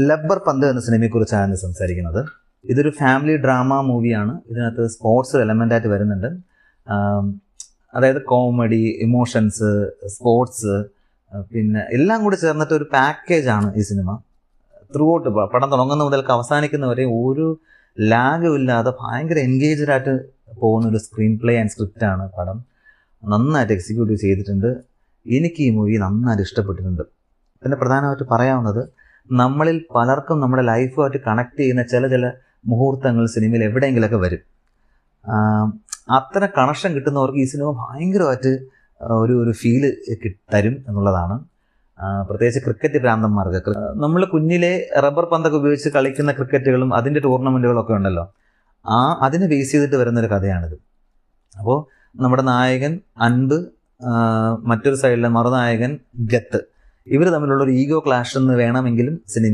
ലബ്ബർ പന്ത് എന്ന സിനിമയെക്കുറിച്ചാണ് സംസാരിക്കുന്നത്. ഇതൊരു ഫാമിലി ഡ്രാമ മൂവിയാണ്. ഇതിനകത്ത് സ്പോർട്സ് എലമെൻ്റായിട്ട് വരുന്നുണ്ട്. അതായത് കോമഡി, ഇമോഷൻസ്, സ്പോർട്സ്, പിന്നെ എല്ലാം കൂടി ചേർന്നിട്ട് ഒരു പാക്കേജാണ് ഈ സിനിമ. ത്രൂ ഔട്ട് പടം തുടങ്ങുന്ന മുതൽക്ക് അവസാനിക്കുന്നവരെ ഒരു ലാഗും ഇല്ലാതെ ഭയങ്കര എൻഗേജ്ഡ് ആയിട്ട് പോകുന്നൊരു സ്ക്രീൻ പ്ലേ ആൻഡ് സ്ക്രിപ്റ്റാണ് പടം. നന്നായിട്ട് എക്സിക്യൂട്ട് ചെയ്തിട്ടുണ്ട്. എനിക്ക് ഈ മൂവി നന്നായിട്ട് ഇഷ്ടപ്പെട്ടിട്ടുണ്ട്. പിന്നെ പ്രധാനമായിട്ട് പറയാവുന്നത്, നമ്മളിൽ പലർക്കും നമ്മുടെ ലൈഫുമായിട്ട് കണക്ട് ചെയ്യുന്ന ചില മുഹൂർത്തങ്ങൾ സിനിമയിൽ എവിടെയെങ്കിലുമൊക്കെ വരും. അത്തരം കണക്ഷൻ കിട്ടുന്നവർക്ക് ഈ സിനിമ ഭയങ്കരമായിട്ട് ഒരു ഫീല് തരും എന്നുള്ളതാണ്. പ്രത്യേകിച്ച് ക്രിക്കറ്റ് ഭ്രാന്തന്മാർക്ക്. നമ്മൾ കുഞ്ഞിലെ റബ്ബർ പന്തൊക്കെ ഉപയോഗിച്ച് കളിക്കുന്ന ക്രിക്കറ്റുകളും അതിൻ്റെ ടൂർണമെൻറ്റുകളൊക്കെ ഉണ്ടല്ലോ, അതിനെ ബേസ് ചെയ്തിട്ട് വരുന്നൊരു കഥയാണിത്. അപ്പോൾ നമ്മുടെ നായകൻ അൻപ്, മറ്റൊരു സൈഡിലെ മറുനായകൻ ഗത്ത്, ഇവർ തമ്മിലുള്ളൊരു ഈഗോ ക്ലാഷ് എന്ന് വേണമെങ്കിലും സിനിമ